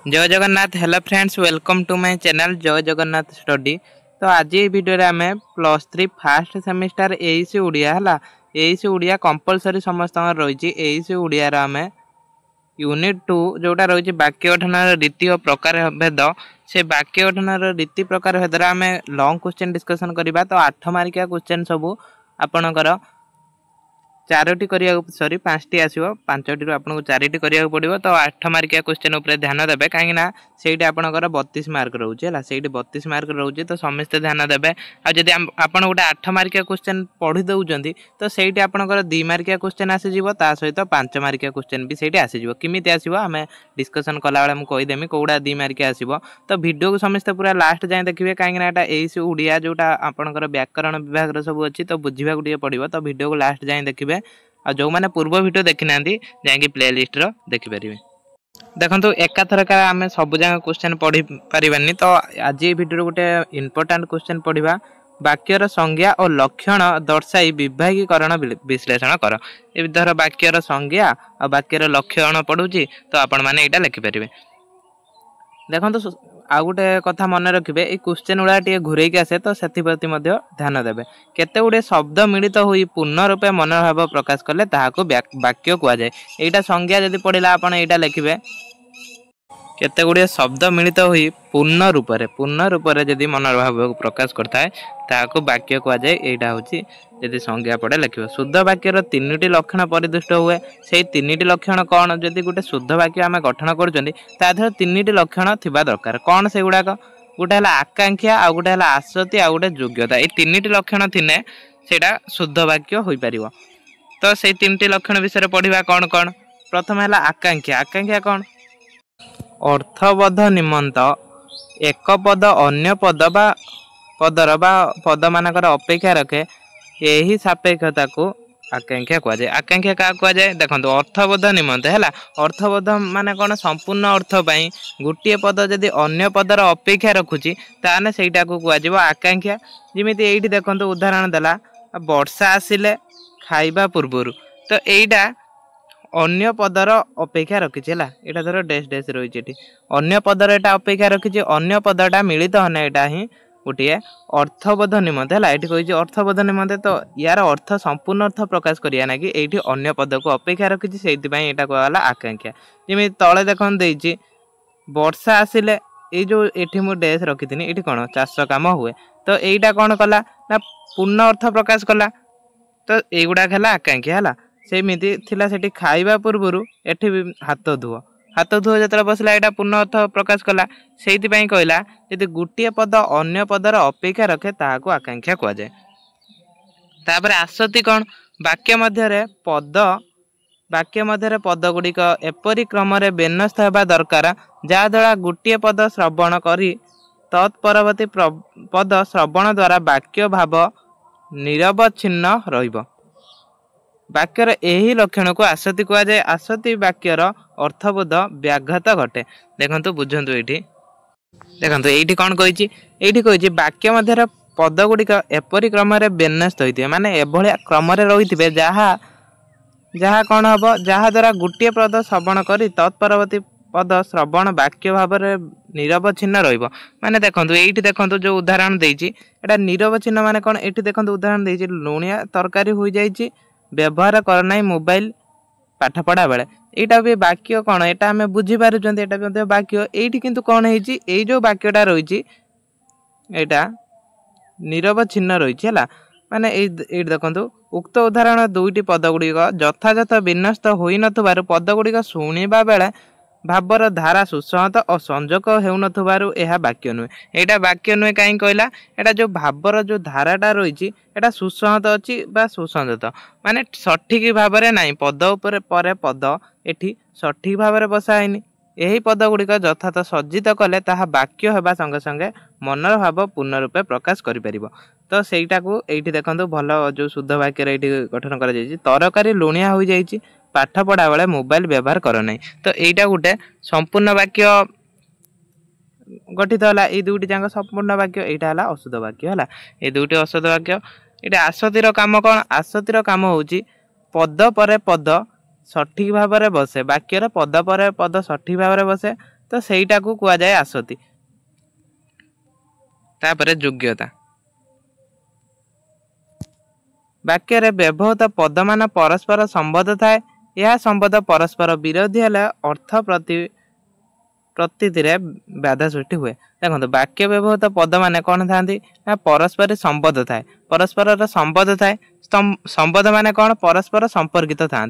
जय Jagannath. Hello friends, welcome to my channel Jai Jagannath study. तो आज ये वीडियो रे आमे +3 फर्स्ट सेमिस्टर एईसी ओडिया हला एईसी ओडिया कंपलसरी समस्त रही एईसी ओडिया रे आमे यूनिट 2 जोटा रही वाक्य गठन रीति और प्रकार भेद से वाक्य गठन रीति प्रकार भेद आमे लॉन्ग क्वेश्चन डिस्कशन करबा। तो 8 मार्किया क्वेश्चन सबू आपणकर 4टी करिया सॉरी 5टी आसीबो 5टी रो आपनको 4टी करिया पड़िबो। तो 8 मार्किया क्वेश्चन ऊपर ध्यान देबे काहे ना सेठी आपणकर 32 मार्क रहउची हला सेठी 32 मार्क रहउची। तो समस्त ध्यान देबे। आ जदी आपण गोटे 8 मार्किया क्वेश्चन पढी दउचंदी तो सेठी आपणकर 2 मार्किया क्वेश्चन आसी जिवो ता सहित 5 मार्किया क्वेश्चन भी सेठी आसी जिवो। किमिति आसीबो हमें डिस्कशन कला बेले हम कहि देमी कोडा 2 मार्किया आसीबो। तो वीडियो को समस्त पूरा लास्ट जाय देखिबे काहे ना एटा एईसी ओडिया जोटा आपणकर व्याकरण विभाग रो सब अछि तो बुझिबा गुडिए पड़िबो। तो वीडियो को लास्ट जाय देखिबे आ जो माने पूर्व वीडियो देखि नांदी जाय प्लेलिस्ट रो देखि परिबे। देखंतु एकाथरका आमे सब जगह क्वेश्चन पढी परिबानी। तो आज ये वीडियो गोटे इंपोर्टेंट क्वेश्चन पढिबा वाक्यर संज्ञा और लक्षण दर्शाई विभागीकरण विश्लेषण कर। ए धर वाक्यर संज्ञा और वाक्यर लक्षण पढुची तो आपण माने एटा लिखि परिबे। देखंतु आ गोटे कथा मन रखिबे ए क्वेश्चन उडा टिके घुरेकी आसे तो सेथि प्रति मध्ये ध्यान देबे। केते गुडे शब्द मिलित होई पूर्ण रूपे मनोभाव प्रकाश करले ताहाको वाक्य कुआ जाय। एटा संज्ञा जदी पढिला आपण एटा लिखिबे केते गुडे शब्द मिलित होई पूर्ण रूपरे जदी मनोभाव प्रकाश करता है ताहाको वाक्य कुआ जाय। एटा होची जदी संज्ञा पढे लिखिबो। शुद्ध वाक्यर 3टी लक्षण परिदृष्ट हुए। से 3टी लक्षण कोन जदी गुटे शुद्ध वाक्य आमे गठन करजंदी ता धर 3टी लक्षण थिबा दरकार। कोन से गुडा को गुटे हला आकांक्षा आ गुटे हला आसक्ति आ गुटे योग्यता। ए 3टी लक्षण थिने सेटा शुद्ध वाक्य होई परिबो। तो से 3टी लक्षण विषय पढिबा कोन कोन। प्रथम हला आकांक्षा। आकांक्षा कोन अर्थबोध निमंत एक पद अन्य पद बा पदर बा पद मानकर अपेक्षा रखे यही सापेक्षता को आकांक्षा कुआ जाय। आकांक्षा का कुआ जाय देखंतु अर्थबोध निमंत हैला। अर्थबोध माने कोन संपूर्ण अर्थ पई गुटिए पद जदी अन्य पदर अपेक्षा रखुची ताने सेटा को कुआ जिवो आकांक्षा। जिमिति एठी देखंतु उदाहरण देला वर्षा आसिले खाइबा पूर्वरु। तो एइटा अन्य पदर अपेक्षा रखिछि हैला। एटा धर डैश डैश रहिछि एठी अन्य पदर एटा अपेक्षा रखिछि अन्य पदटा मिलित हने एटा ही गोटे अर्थबोध निमंते है। ये कही अर्थबोध निमंते तो यार अर्थ संपूर्ण अर्थ प्रकाश करिया ना कि एठी अन्य पद को अपेक्षा रखिछि सेति पई एटा कहला आकांक्षा। जिमि तळे देखन देइछि वर्षा आसिले ए जो एठी मु डैश रखिथिनी एठी कोन चाष काम हुए। तो एइटा कोन कला ना पूर्ण अर्थ प्रकाश कला। तो एगुडा खेला आकांक्षा हैला। सेमिति थिला सेठी खाइबा पूर्वरु एठी हाथ धुओ हाथ धुओ जतरा बसला एटा पूर्ण अर्थ प्रकाश कला। सेति पई कहला यदि गुटिए पद अन्य पदर अपेक्षा रखे ताहाको आकांक्षा कुआ जाय। तापर आसक्ति कोन वाक्य मध्यरे पद गुडिक एपरि क्रम रे बेनस्थ हेबा दरकार जा द्वारा गुटिए पद श्रवण करी तत्परवर्ती पद श्रवण द्वारा वाक्य भाव निरवच्छिन्न रहिबो। वाक्यर एही लक्षण को आसक्ति कुआ जाय। आसक्ति वाक्यर अर्थबोध व्याघात घटे। देखंतु बुझंतु एठी देखंतु एठी कोन कहिछि एठी कहिछि वाक्य मध्यरे पद गुडिक एपरि क्रम रे बेनस्थ होइथिबे माने एभଳି क्रम रे रहिथिबे जहा कोन हबो जहा द्वारा गुटिए पद श्रवण करी तत्परवर्ती पद श्रवण वाक्य भाव रे निरवच्छिन्न रहिबो। माने देखंतु एठी देखंतु जो उदाहरण देइछि एटा निरवच्छिन्न माने कोन एठी देखंतु उदाहरण देइछि लुणिया तरकारी होई जाइछि व्यवहार कर नाही मोबाइल पाठ पढ़ा बेले। एटा भी वाक्य कोन एटा हमें बुझी पारुचंती एटा भी वाक्य। एठी किंतु कोन हेछि एई जो वाक्यटा रहिछि एटा निरवच्छिन्न रहिछि हैला। माने एई देखंतु उक्त उदाहरण दुईटी पद गुडी यथायथ विन्यस्त होई नथबारु पद गुडी सुनिबा बेले भावर धारा सुसंहत और संजोग हेउनथबारु एहा वाक्य नुहे। एटा वाक्य नुहे काई कहला एटा जो भावर जो धाराटा रहिछि एटा सुसंहत अछि बा सुसंजत माने सठिक भाबरे नाही पद ऊपर परे पद एठी सठिक भाबरे बसाइनी। एही पद गुडी यथार्थ सज्जित कले ताहा वाक्य हेबा संगे संगे मनर भाव पूर्ण रूपे प्रकाश करि परिबो। तो सेइटा को एठी देखंतु भलो जो शुद्ध वाक्य रे एठी गठन करा जायछि तरकारी लुणिया होई जायछि पाठ पढ़ा बेले मोबाइल व्यवहार कर नाही। तो एइटा गुटे संपूर्ण वाक्य गठित होला। ए दुटी जांग संपूर्ण वाक्य एइटा हला अशुद्ध वाक्य हला। ए दुटी अशुद्ध वाक्य। एटा आसक्तिर काम कोन आसक्तिर काम होउछि पद परे पद सठिक भाव में बसे वाक्यर पद पर पद सठिक भाव में बसे तो ସେଇଟା को कुआ जाए आसति। तापरे योग्यता वाक्य रे व्यवहृत पद मान परस्पर संबद्ध थाए। यह संबद्ध परस्पर विरोधी हेले अर्थ प्रतीति बाधा सृष्टि हुए। देखो वाक्य व्यवहृत पद मान कौन था ना परस्पर संबद्ध थाए। परस्पर संबद्ध थाए संबद्ध मान कौन परस्पर संपर्कित था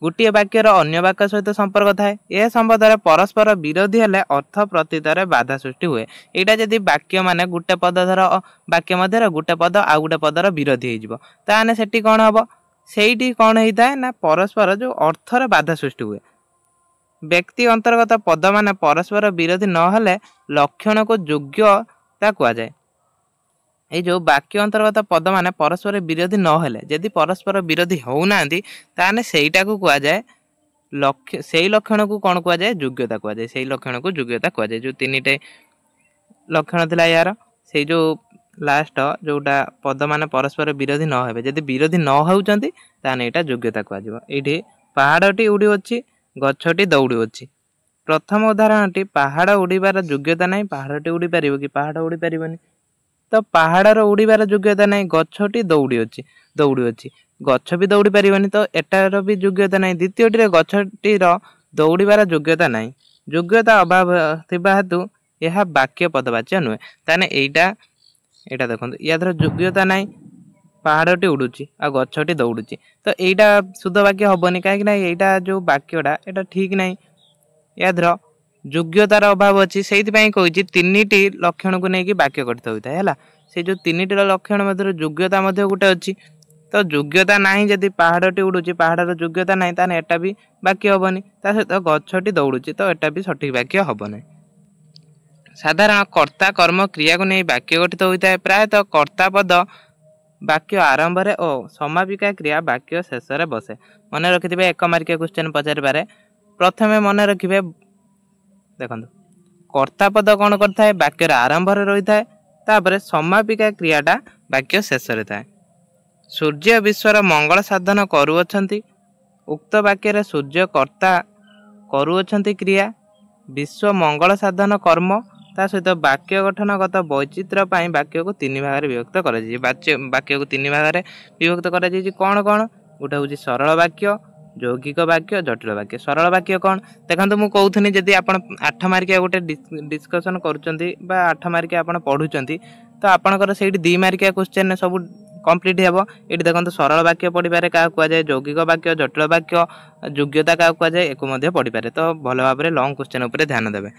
गोटे वाक्यर अन्य वाक्य सहित संपर्क थाए। यह संबद्ध परस्पर विरोधी हेले अर्थ प्रतीत बाधा सृष्टि हुए। यहाँ जदि वाक्य माने गोटे पद धर वाक्य मध्य गोटे पद आउ गोटे पदर विरोधी होने से कौन हम से कौन होता है ना परस्पर जो अर्थर बाधा सृष्टि हुए। व्यक्ति अंतर्गत पद मान परस्पर विरोधी नहले लक्षण को योग्यता कह जाए। ये जो वाक्य अंतर्गत पद मान परस्पर विरोधी नहले जदि परस्पर विरोधी होना ताने सेटा को कह जाए लक्ष्य से लक्षण को कौन कह जाए योग्यता कह जाए। से लक्षण को योग्यता कह जाए। जो तीन टे लक्षण थिला यार से जो लास्ट जोटा पद मान परस्पर विरोधी न हेबे जदि विरोधी न होउचंती ताने एटा योग्यता कह जाय। एठी पहाड़टी उड़ी अछि गछटी दौड़ी अछि। प्रथम उदाहरणटी पहाड़ उड़ीबार योग्यता नहीं पहाड़टी उड़ी पारिबो कि पहाड़ उड़ी पारिबोनी। तो पहाड़र उड़ीबार योग्यता नहीं गछटी दौड़ी अछि गछ भी दौड़ी पारिबोनी तो एटार भी योग्यता नहीं। द्वितीयटी गछटीर दौड़ीबार योग्यता नहीं योग्यता अभाव थिबा हेतु यह वाक्य पदवाच्य नुहे। ताने एटा देखो या धर योग्यता नहीं पहाड़टी उड़ुची आ गछटी दौड़ुची तो एटा शुद्ध वाक्य हबनी कहीं एटा जो वाक्यटा एटा ठीक नहीं। या धर योग्यतार अभाव अच्छी से कही तीन लक्षण को लेकिन वाक्य गठित होता है। से जो तीन लक्षण मध्य योग्यता गोटे अच्छी तो योग्यता नहीं जदि पहाड़टी उड़ुची पहाड़र योग्यता नहीं ताने एटा भी वाक्य हबनी। ता सहित गछटी दौड़ुची तो एटा भी सठिक वाक्य हबनी। साधारण कर्ता कर्म क्रिया को नहीं वाक्य गठित होता है। प्रायतः कर्ता पद वाक्य आरंभ और समापिका क्रिया वाक्य शेष में बसे। मन रखिथे एक मार्किया क्वेश्चन पचारि पारे। प्रथमे मन रखिए देखो कर्ता पद कौन करता है वाक्यर आरंभ रही है तापर समापिका क्रियाटा वाक्य शेष रे थाए। सूर्य विश्वर मंगल साधन करुअछंती उक्त वाक्य सूर्य कर्ता करुअछंती क्रिया विश्व मंगल साधन कर्म ता सहित वाक्य गठनगत वैचित्र पाई वाक्य को तीन भाग में विभक्त कर वाक्य को तीन भाग में विभक्त कर कौन कौन गोटे हूँ सरल वाक्य यौगिक वाक्य जटिल वाक्य। सरल वाक्य कौन देखो मुझे कहूनी जदि आप 8 मार्किया गोटे डिस्कसन कर 8 मार्किया आप पढ़ुंट तो आपंकर से 2 मार्किया क्वेश्चन सब कंप्लीट हे। ये देखो सरल वाक्य पढ़ी पारे क्या कहुए यौगिक वाक्य जटिल वाक्य योग्यता क्या कहुए एक पढ़ी पारे। तो भल भाव में लंग क्वेश्चन उपर ध्यान देवे।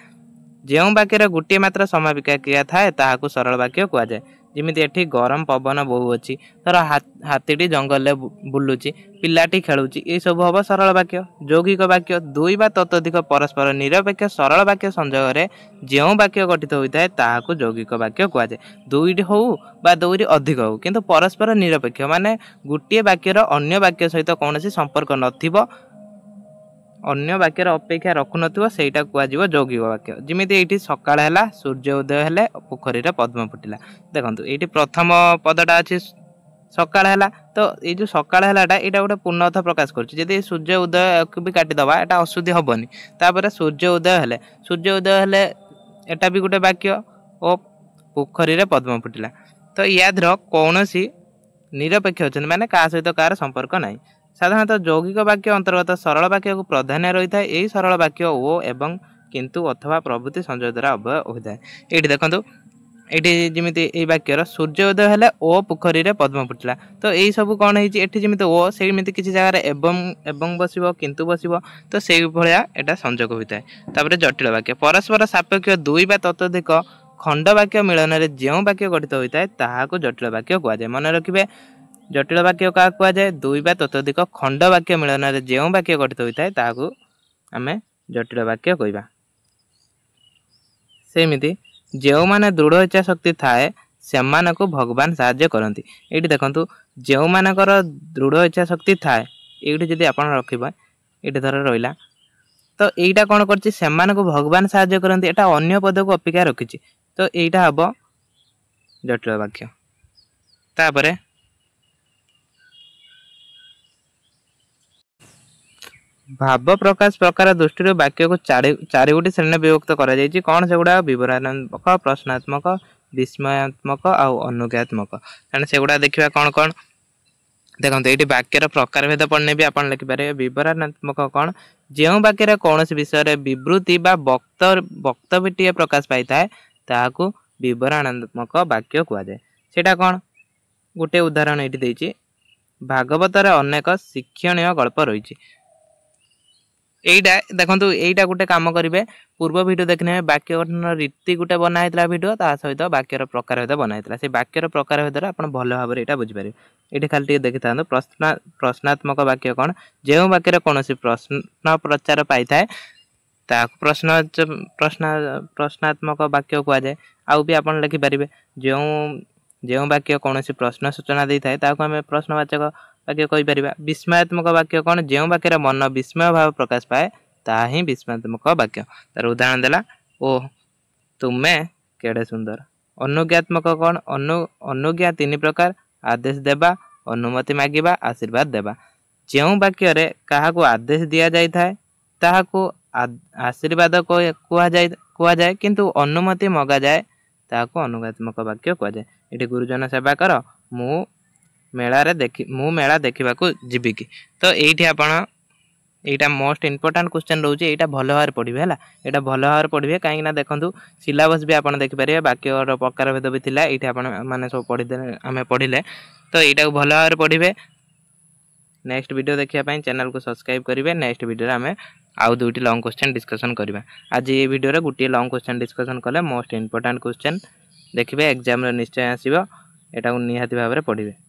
जो वाक्य गोटे मात्र समापिका क्रिया थाए ताहाकू सरल वाक्य कहुए। जमीती एठी गरम पवन बहु अच्छी तर हाथीटी जंगल बुलूची पिलाटी खेलुची ये सब हम सरल वाक्य। यौगिक वाक्य दुई बा ततोधिक परस्पर निरपेक्ष सरल वाक्य संयोग में जो वाक्य गठित होता है ताहाकू यौगिक वाक्य कहुए। दुईटी हो बा दुईटी अधिक हो किंतु परस्पर निरपेक्ष माने गोटे वाक्यर अन्य वाक्य सहित कौन संपर्क नथिबो अन्य वाक्यर अपेक्षा रखु नथिबो सेटा कुआजिबो यौगिक वाक्य। जिमिति एठी सकाळ हैला सूर्य उदय हेले पोखरी रे पद्म फुटिला। देखंतु एठी प्रथम पदटा अछि सकाळ हैला तो ये जो सकाळ हैलाटा एटा गोटे पूर्ण अर्थ प्रकाश करछि। जदि सूर्य उदय को भी काटि दबा एटा अशुद्धि हबनी। तापर सूर्य उदय हेले एटा भी गोटे वाक्य ओ पोखरी रे पद्म फुटिला। तो याद्र कौनसी निरपेक्ष अछन माने का सहित कार संपर्क नाही। साधारणतः यौगिक वाक्य अंतर्गत सरल वाक्य को प्राधान्य रही है। यही सरल वाक्य ओ एवं किंतु अथवा प्रभृति संयोग द्वारा अव्यय होता है। ये देखो ये जमी वाक्यर सूर्योदय हेले ओ पोखरी रे पद्म फुटिला तो यही सब कौन है जमी ओ से किसी जगह एवं बस किंतु बस तो से भाया यहाँ संयोग होता है। तापर जटिल वाक्य परस्पर सापेक्ष दुई बा ततोधिक खंड वाक्य मिलन में जो वाक्य गठित होता है ताहाकू जटिल वाक्य कहुए। मन रखिए जटिल वाक्य क्या कहुए दुई बा ततोधिक खंड वाक्य मिलन में जो वाक्य गठित होता है ताहाकू आमे जटिल वाक्य कहवा। सेमिति जो माने दृढ़ इच्छा शक्ति थाए से भगवान साहाय्य करती। ये देखो जो मानकर दृढ़ इच्छा शक्ति थाए ये जब आप रखा ये धर रहा तो यहीटा कौन कर भगवान साहाय्य करती एटा अन्य पद को अपेक्षा रखी तो यहीटा हम जटिल वाक्य। तापरे भाव प्रकाश प्रकार दृष्टि वाक्य को चारि गोटी श्रेणी विभक्त कर कौन से गुड़ा विवरणात्मक प्रश्नात्मक विस्मयात्मक आउ अनुज्ञात्मक तेणु से गुड़ा देखा कौन कौन देखो ये वाक्यर प्रकार भेद पढ़ने भी आप लिखिपारे विवरणात्मक कौन जो वाक्य कौन विषय विवृत्ति वक्तव्यटीए प्रकाश पाई ताकू विवरणात्मक वाक्य कहुए सेटा कौन गोटे उदाहरण ये भागवतर अनेक शिक्षणीय गल्प रही देखो यहीटा गोटे कम करेंगे पूर्व भिडियो देखने वाक्य गठन रीति गोटे बनाई भिडियो ता सहित वाक्यर प्रकार भेद बनाई से वाक्यर प्रकार भेद आप भल भाव में यहाँ बुझीपारे ये खाली देखी था प्रश्नात्मक वाक्य कौन जो वाक्य कौन प्रश्न प्रचार पाई था प्रश्नात्मक वाक्य कहुए आउ भी आप लिखिपारे जो वाक्य कौन प्रश्न सूचना दे था आम प्रश्नवाचक वाक्य कहीपर विस्मयात्मक वाक्य कौन जो वाक्य मन विस्मय भाव प्रकाश पाए ता ही विस्मयात्मक वाक्य तार उदाहरण देला ओ तुम्हें केड़े सुंदर अनुज्ञात्मक कौन अनुज्ञा तीन प्रकार आदेश देवा अनुमति मागिबा आशीर्वाद देवा जो वाक्य क्या आदेश दि जाए ताहाको आशीर्वाद कह जाए किंतु अनुमति मगा जाए ताहाको अनुज्ञात्मक वाक्य कह जाए ये गुरुजन सेवा कर मु मेला देखा जीवी कि तो ये आपण यहाँ मोस्ट इम्पोर्टाट क्वेश्चन रोचे यहाँ भल भाव पढ़े है यहाँ भल भाव पढ़े कहीं देखूँ सिलेबस भी आप देखिपारे वाक्य प्रकार भेद भी था ये मैंने सब पढ़ी आम पढ़ले तो यहाँ भल भाव पढ़े नेक्स्ट वीडियो देखापी चैनल को सब्सक्राइब करेंगे नेक्स्ट वीडियो आम आउ दुईटी लॉन्ग क्वेश्चन डिस्कसन करवा आज ये वीडियो गोटे लॉन्ग क्वेश्चन डिस्कसन कले मोस्ट इम्पोर्टाट क्वेश्चन देखिए एग्जाम निश्चय आसो यहाँ निहाती भाव में पढ़े।